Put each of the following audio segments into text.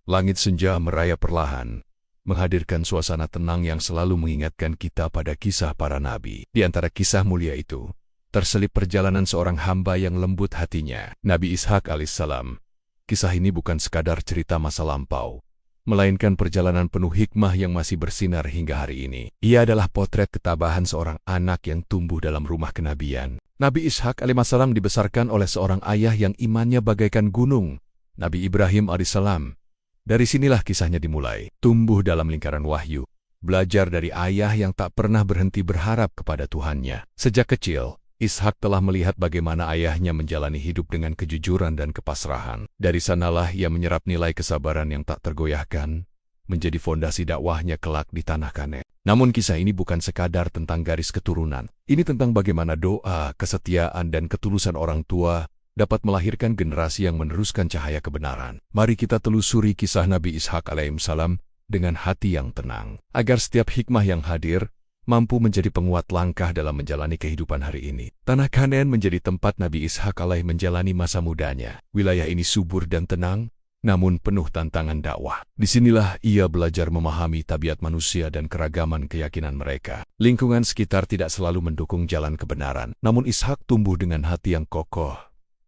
Langit senja merayap perlahan, menghadirkan suasana tenang yang selalu mengingatkan kita pada kisah para nabi. Di antara kisah mulia itu, terselip perjalanan seorang hamba yang lembut hatinya, Nabi Ishak alaihissalam. Kisah ini bukan sekadar cerita masa lampau, melainkan perjalanan penuh hikmah yang masih bersinar hingga hari ini. Ia adalah potret ketabahan seorang anak yang tumbuh dalam rumah kenabian. Nabi Ishak alaihissalam dibesarkan oleh seorang ayah yang imannya bagaikan gunung, Nabi Ibrahim alaihissalam. Dari sinilah kisahnya dimulai. Tumbuh dalam lingkaran wahyu, belajar dari ayah yang tak pernah berhenti berharap kepada Tuhannya. Sejak kecil, Ishak telah melihat bagaimana ayahnya menjalani hidup dengan kejujuran dan kepasrahan. Dari sanalah ia menyerap nilai kesabaran yang tak tergoyahkan, menjadi fondasi dakwahnya kelak di tanah Kanet. Namun kisah ini bukan sekadar tentang garis keturunan. Ini tentang bagaimana doa, kesetiaan, dan ketulusan orang tua dapat melahirkan generasi yang meneruskan cahaya kebenaran. Mari kita telusuri kisah Nabi Ishak alaihissalam dengan hati yang tenang, agar setiap hikmah yang hadir mampu menjadi penguat langkah dalam menjalani kehidupan hari ini. Tanah Kanaan menjadi tempat Nabi Ishak alaihi menjalani masa mudanya. Wilayah ini subur dan tenang, namun penuh tantangan dakwah. Disinilah ia belajar memahami tabiat manusia dan keragaman keyakinan mereka. Lingkungan sekitar tidak selalu mendukung jalan kebenaran, namun Ishak tumbuh dengan hati yang kokoh,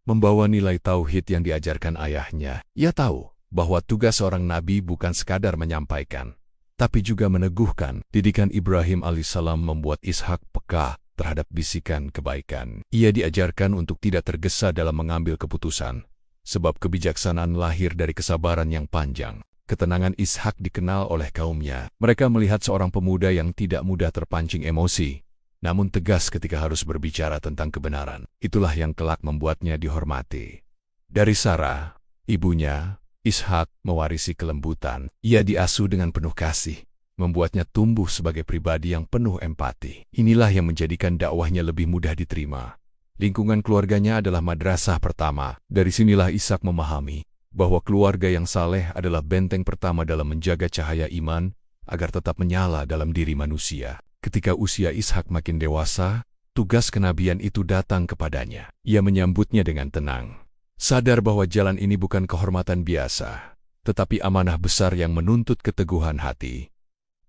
membawa nilai tauhid yang diajarkan ayahnya. Ia tahu bahwa tugas seorang nabi bukan sekadar menyampaikan, tapi juga meneguhkan. Didikan Ibrahim alaihissalam membuat Ishak peka terhadap bisikan kebaikan. Ia diajarkan untuk tidak tergesa dalam mengambil keputusan, sebab kebijaksanaan lahir dari kesabaran yang panjang. Ketenangan Ishak dikenal oleh kaumnya. Mereka melihat seorang pemuda yang tidak mudah terpancing emosi, namun tegas ketika harus berbicara tentang kebenaran. Itulah yang kelak membuatnya dihormati. Dari Sarah, ibunya, Ishak mewarisi kelembutan. Ia diasuh dengan penuh kasih, membuatnya tumbuh sebagai pribadi yang penuh empati. Inilah yang menjadikan dakwahnya lebih mudah diterima. Lingkungan keluarganya adalah madrasah pertama. Dari sinilah Ishak memahami bahwa keluarga yang saleh adalah benteng pertama dalam menjaga cahaya iman agar tetap menyala dalam diri manusia. Ketika usia Ishak makin dewasa, tugas kenabian itu datang kepadanya. Ia menyambutnya dengan tenang, sadar bahwa jalan ini bukan kehormatan biasa, tetapi amanah besar yang menuntut keteguhan hati.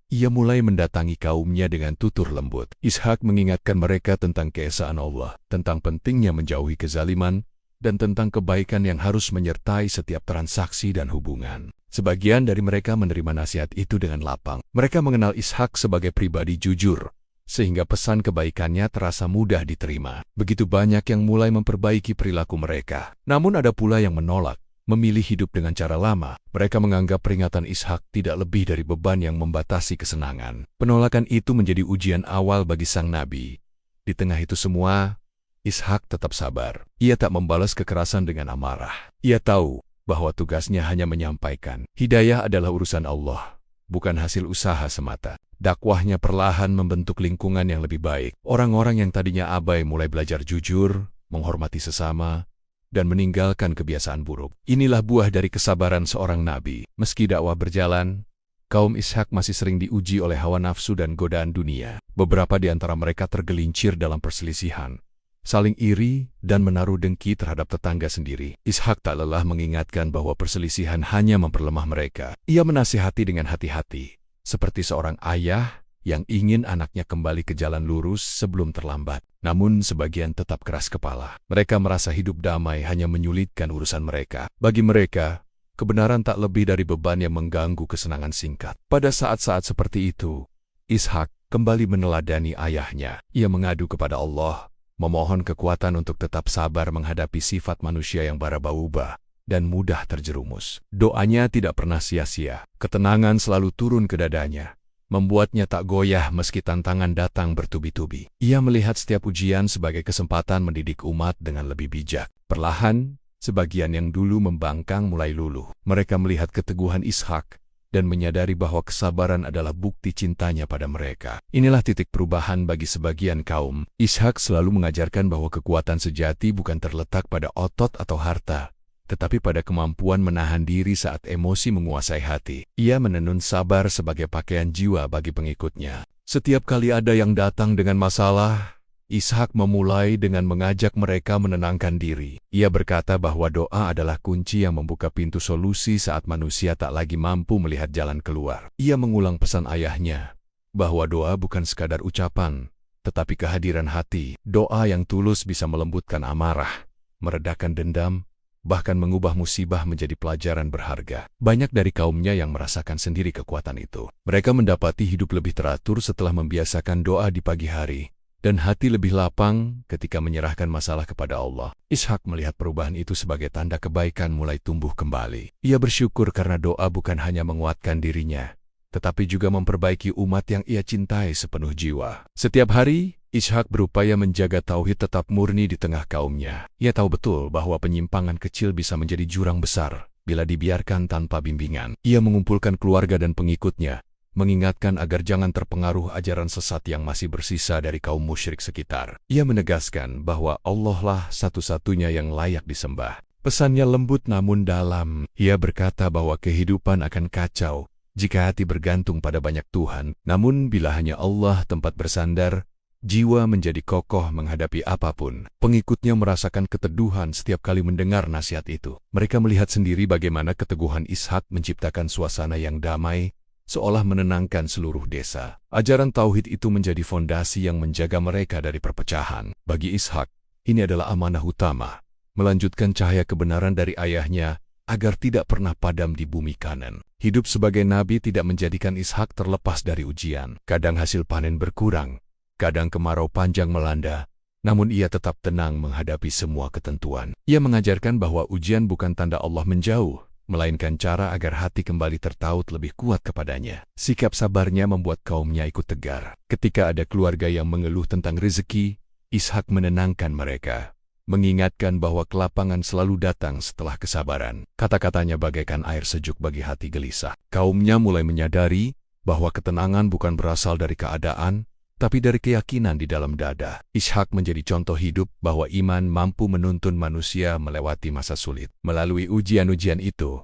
Ia mulai mendatangi kaumnya dengan tutur lembut. Ishak mengingatkan mereka tentang keesaan Allah, tentang pentingnya menjauhi kezaliman, dan tentang kebaikan yang harus menyertai setiap transaksi dan hubungan. Sebagian dari mereka menerima nasihat itu dengan lapang. Mereka mengenal Ishak sebagai pribadi jujur, sehingga pesan kebaikannya terasa mudah diterima. Begitu banyak yang mulai memperbaiki perilaku mereka. Namun ada pula yang menolak, memilih hidup dengan cara lama. Mereka menganggap peringatan Ishak tidak lebih dari beban yang membatasi kesenangan. Penolakan itu menjadi ujian awal bagi sang nabi. Di tengah itu semua, Ishak tetap sabar. Ia tak membalas kekerasan dengan amarah. Ia tahu bahwa tugasnya hanya menyampaikan. Hidayah adalah urusan Allah, bukan hasil usaha semata. Dakwahnya perlahan membentuk lingkungan yang lebih baik. Orang-orang yang tadinya abai mulai belajar jujur, menghormati sesama, dan meninggalkan kebiasaan buruk. Inilah buah dari kesabaran seorang nabi. Meski dakwah berjalan, kaum Ishak masih sering diuji oleh hawa nafsu dan godaan dunia. Beberapa di antara mereka tergelincir dalam perselisihan, saling iri, dan menaruh dengki terhadap tetangga sendiri. Ishak tak lelah mengingatkan bahwa perselisihan hanya memperlemah mereka. Ia menasihati dengan hati-hati, seperti seorang ayah yang ingin anaknya kembali ke jalan lurus sebelum terlambat. Namun sebagian tetap keras kepala. Mereka merasa hidup damai hanya menyulitkan urusan mereka. Bagi mereka, kebenaran tak lebih dari beban yang mengganggu kesenangan singkat. Pada saat-saat seperti itu, Ishak kembali meneladani ayahnya. Ia mengadu kepada Allah, memohon kekuatan untuk tetap sabar menghadapi sifat manusia yang bara-bauba dan mudah terjerumus. Doanya tidak pernah sia-sia. Ketenangan selalu turun ke dadanya, membuatnya tak goyah meski tantangan datang bertubi-tubi. Ia melihat setiap ujian sebagai kesempatan mendidik umat dengan lebih bijak. Perlahan, sebagian yang dulu membangkang mulai luluh. Mereka melihat keteguhan Ishak dan menyadari bahwa kesabaran adalah bukti cintanya pada mereka. Inilah titik perubahan bagi sebagian kaum. Ishak selalu mengajarkan bahwa kekuatan sejati bukan terletak pada otot atau harta, tetapi pada kemampuan menahan diri saat emosi menguasai hati. Ia menenun sabar sebagai pakaian jiwa bagi pengikutnya. Setiap kali ada yang datang dengan masalah, Ishak memulai dengan mengajak mereka menenangkan diri. Ia berkata bahwa doa adalah kunci yang membuka pintu solusi saat manusia tak lagi mampu melihat jalan keluar. Ia mengulang pesan ayahnya, bahwa doa bukan sekadar ucapan, tetapi kehadiran hati. Doa yang tulus bisa melembutkan amarah, meredakan dendam, bahkan mengubah musibah menjadi pelajaran berharga. Banyak dari kaumnya yang merasakan sendiri kekuatan itu. Mereka mendapati hidup lebih teratur setelah membiasakan doa di pagi hari, dan hati lebih lapang ketika menyerahkan masalah kepada Allah. Ishak melihat perubahan itu sebagai tanda kebaikan mulai tumbuh kembali. Ia bersyukur karena doa bukan hanya menguatkan dirinya, tetapi juga memperbaiki umat yang ia cintai sepenuh jiwa. Setiap hari, Ishak berupaya menjaga tauhid tetap murni di tengah kaumnya. Ia tahu betul bahwa penyimpangan kecil bisa menjadi jurang besar bila dibiarkan tanpa bimbingan. Ia mengumpulkan keluarga dan pengikutnya, mengingatkan agar jangan terpengaruh ajaran sesat yang masih bersisa dari kaum musyrik sekitar. Ia menegaskan bahwa Allah lah satu-satunya yang layak disembah. Pesannya lembut namun dalam. Ia berkata bahwa kehidupan akan kacau jika hati bergantung pada banyak Tuhan. Namun bila hanya Allah tempat bersandar, jiwa menjadi kokoh menghadapi apapun. Pengikutnya merasakan keteduhan setiap kali mendengar nasihat itu. Mereka melihat sendiri bagaimana keteguhan Ishak menciptakan suasana yang damai, seolah menenangkan seluruh desa. Ajaran tauhid itu menjadi fondasi yang menjaga mereka dari perpecahan. Bagi Ishak, ini adalah amanah utama, melanjutkan cahaya kebenaran dari ayahnya agar tidak pernah padam di bumi kanan. Hidup sebagai nabi tidak menjadikan Ishak terlepas dari ujian. Kadang hasil panen berkurang, kadang kemarau panjang melanda, namun ia tetap tenang menghadapi semua ketentuan. Ia mengajarkan bahwa ujian bukan tanda Allah menjauh, melainkan cara agar hati kembali tertaut lebih kuat kepadanya. Sikap sabarnya membuat kaumnya ikut tegar. Ketika ada keluarga yang mengeluh tentang rezeki, Ishak menenangkan mereka, mengingatkan bahwa kelapangan selalu datang setelah kesabaran. Kata-katanya bagaikan air sejuk bagi hati gelisah. Kaumnya mulai menyadari bahwa ketenangan bukan berasal dari keadaan, tapi dari keyakinan di dalam dada. Ishak menjadi contoh hidup bahwa iman mampu menuntun manusia melewati masa sulit. Melalui ujian-ujian itu,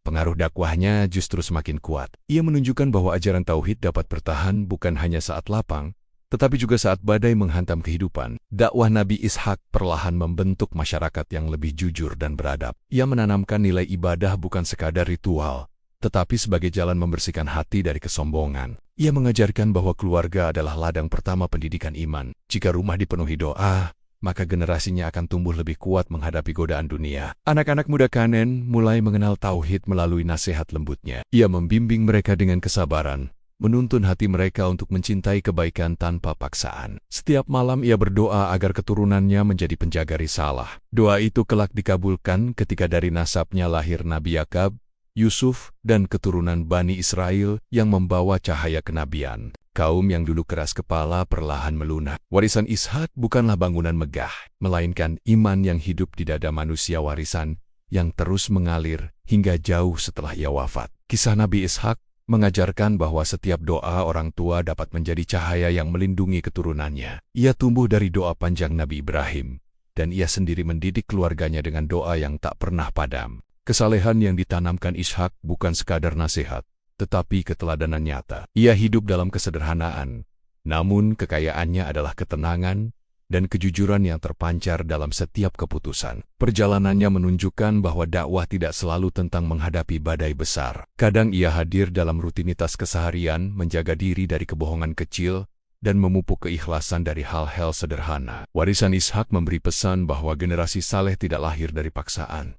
pengaruh dakwahnya justru semakin kuat. Ia menunjukkan bahwa ajaran tauhid dapat bertahan bukan hanya saat lapang, tetapi juga saat badai menghantam kehidupan. Dakwah Nabi Ishak perlahan membentuk masyarakat yang lebih jujur dan beradab. Ia menanamkan nilai ibadah bukan sekadar ritual, tetapi sebagai jalan membersihkan hati dari kesombongan. Ia mengajarkan bahwa keluarga adalah ladang pertama pendidikan iman. Jika rumah dipenuhi doa, maka generasinya akan tumbuh lebih kuat menghadapi godaan dunia. Anak-anak muda Kanen mulai mengenal tauhid melalui nasihat lembutnya. Ia membimbing mereka dengan kesabaran, menuntun hati mereka untuk mencintai kebaikan tanpa paksaan. Setiap malam ia berdoa agar keturunannya menjadi penjaga risalah. Doa itu kelak dikabulkan ketika dari nasabnya lahir Nabi Yakub, Yusuf, dan keturunan Bani Israel yang membawa cahaya kenabian. Kaum yang dulu keras kepala perlahan melunak. Warisan Ishak bukanlah bangunan megah, melainkan iman yang hidup di dada manusia, warisan yang terus mengalir hingga jauh setelah ia wafat. Kisah Nabi Ishak mengajarkan bahwa setiap doa orang tua dapat menjadi cahaya yang melindungi keturunannya. Ia tumbuh dari doa panjang Nabi Ibrahim, dan ia sendiri mendidik keluarganya dengan doa yang tak pernah padam. Kesalehan yang ditanamkan Ishak bukan sekadar nasihat, tetapi keteladanan nyata. Ia hidup dalam kesederhanaan, namun kekayaannya adalah ketenangan dan kejujuran yang terpancar dalam setiap keputusan. Perjalanannya menunjukkan bahwa dakwah tidak selalu tentang menghadapi badai besar. Kadang ia hadir dalam rutinitas keseharian, menjaga diri dari kebohongan kecil, dan memupuk keikhlasan dari hal-hal sederhana. Warisan Ishak memberi pesan bahwa generasi saleh tidak lahir dari paksaan,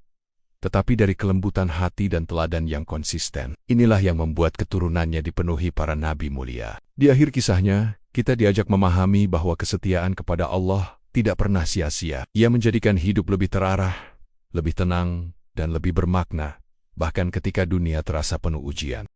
tetapi dari kelembutan hati dan teladan yang konsisten. Inilah yang membuat keturunannya dipenuhi para nabi mulia. Di akhir kisahnya, kita diajak memahami bahwa kesetiaan kepada Allah tidak pernah sia-sia. Ia menjadikan hidup lebih terarah, lebih tenang, dan lebih bermakna, bahkan ketika dunia terasa penuh ujian.